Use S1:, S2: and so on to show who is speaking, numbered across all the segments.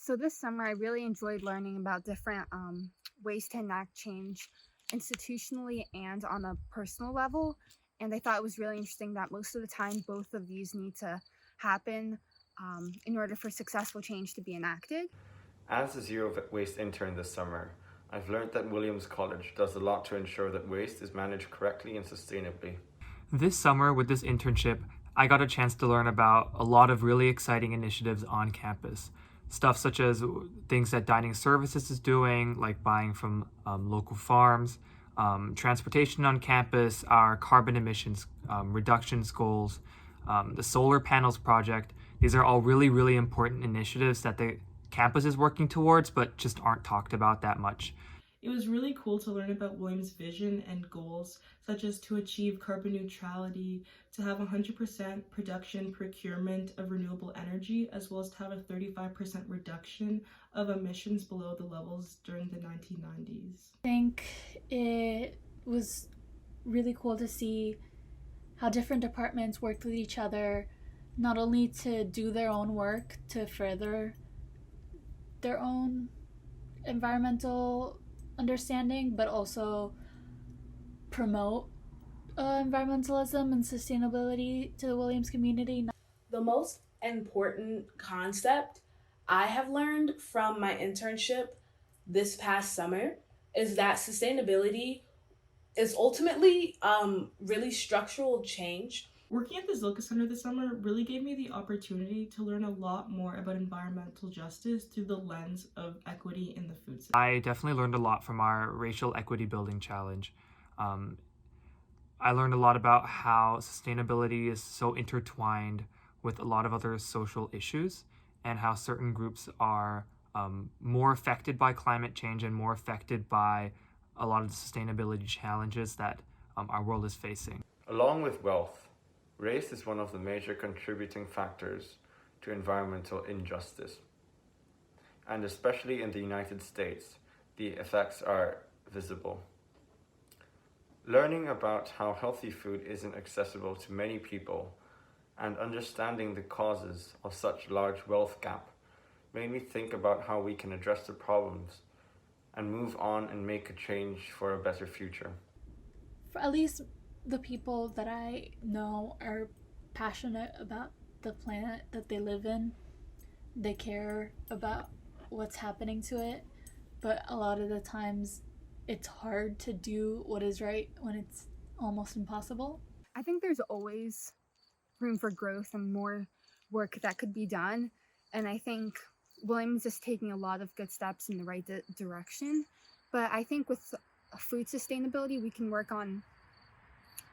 S1: So this summer, I really enjoyed learning about different ways to enact change institutionally and on a personal level. And I thought it was really interesting that most of the time, both of these need to happen in order for successful change to be enacted.
S2: As a zero waste intern this summer, I've learned that Williams College does a lot to ensure that waste is managed correctly and sustainably.
S3: This summer, with this internship, I got a chance to learn about a lot of really exciting initiatives on campus. Stuff such as things that Dining Services is doing, like buying from local farms, transportation on campus, our carbon emissions reductions goals, the solar panels project. These are all really, really important initiatives that the campus is working towards, but just aren't talked about that much.
S4: It was really cool to learn about Williams' vision and goals, such as to achieve carbon neutrality, to have 100% production procurement of renewable energy, as well as to have a 35% reduction of emissions below the levels during the 1990s.
S5: I think it was really cool to see how different departments worked with each other, not only to do their own work to further their own environmental understanding, but also promote environmentalism and sustainability to the Williams community.
S6: The most important concept I have learned from my internship this past summer is that sustainability is ultimately really structural change.
S4: Working at the Zilkha Center this summer really gave me the opportunity to learn a lot more about environmental justice through the lens of equity in the food system.
S3: I definitely learned a lot from our racial equity building challenge. I learned a lot about how sustainability is so intertwined with a lot of other social issues and how certain groups are more affected by climate change and more affected by a lot of the sustainability challenges that our world is facing.
S2: Along with wealth, race is one of the major contributing factors to environmental injustice. And especially in the United States, the effects are visible. Learning about how healthy food isn't accessible to many people and understanding the causes of such large wealth gap made me think about how we can address the problems and move on and make a change for a better future.
S5: For at least the people that I know are passionate about the planet that they live in. They care about what's happening to it, but a lot of the times it's hard to do what is right when it's almost impossible.
S1: I think there's always room for growth and more work that could be done. And I think Williams is taking a lot of good steps in the right direction. But I think with food sustainability, we can work on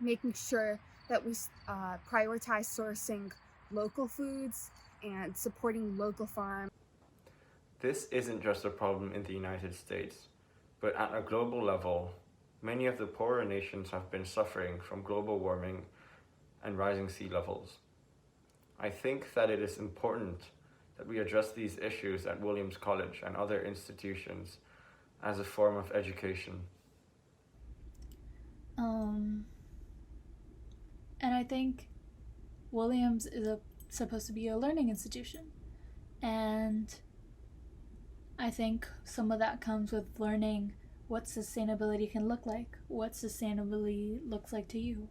S1: making sure that we prioritize sourcing local foods and supporting local farms.
S2: This isn't just a problem in the United States, but at a global level, many of the poorer nations have been suffering from global warming and rising sea levels. I think that it is important that we address these issues at Williams College and other institutions as a form of education.
S5: And I think Williams is supposed to be a learning institution. And I think some of that comes with learning what sustainability can look like, what sustainability looks like to you.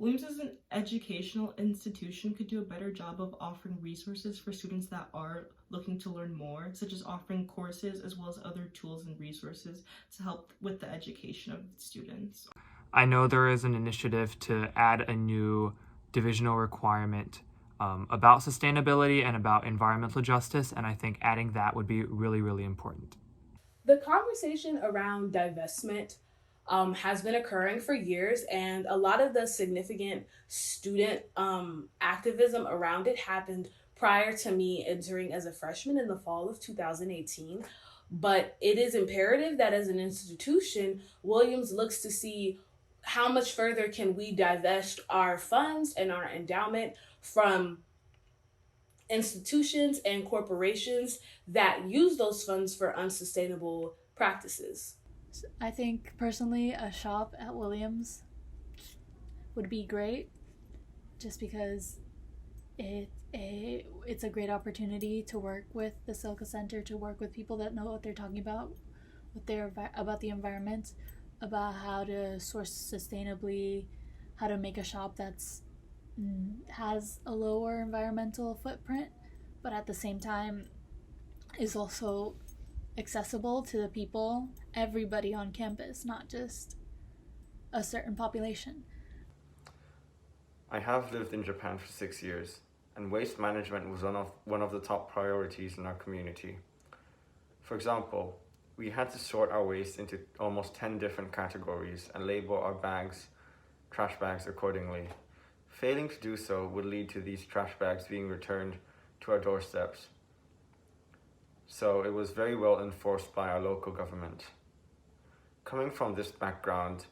S4: Williams as an educational institution could do a better job of offering resources for students that are looking to learn more, such as offering courses as well as other tools and resources to help with the education of students.
S3: I know there is an initiative to add a new divisional requirement about sustainability and about environmental justice, and I think adding that would be really, really important.
S6: The conversation around divestment has been occurring for years, and a lot of the significant student activism around it happened prior to me entering as a freshman in the fall of 2018. But it is imperative that as an institution, Williams looks to see how much further can we divest our funds and our endowment from institutions and corporations that use those funds for unsustainable practices.
S5: I think personally a shop at Williams would be great, just because it's a great opportunity to work with the Zilkha Center, to work with people that know what they're talking about, about the environment, about how to source sustainably, how to make a shop that's has a lower environmental footprint, but at the same time is also accessible to the people, everybody on campus, not just a certain population.
S2: I have lived in Japan for 6 years, and waste management was one of the top priorities in our community. For example, we had to sort our waste into almost 10 different categories and label our trash bags accordingly. Failing to do so would lead to these trash bags being returned to our doorsteps. So it was very well enforced by our local government. Coming from this background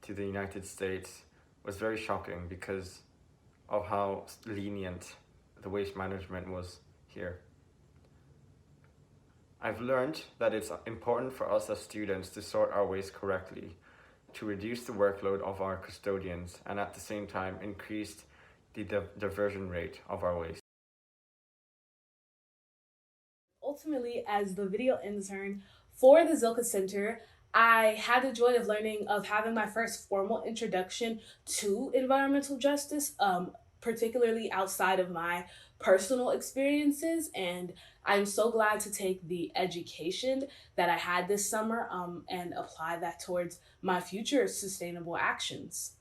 S2: to the United States was very shocking because of how lenient the waste management was here. I've learned that it's important for us as students to sort our waste correctly, to reduce the workload of our custodians, and at the same time increase the diversion rate of our waste.
S6: Ultimately, as the video intern for the Zilkha Center, I had the joy of having my first formal introduction to environmental justice, particularly outside of my personal experiences. And I'm so glad to take the education that I had this summer and apply that towards my future sustainable actions.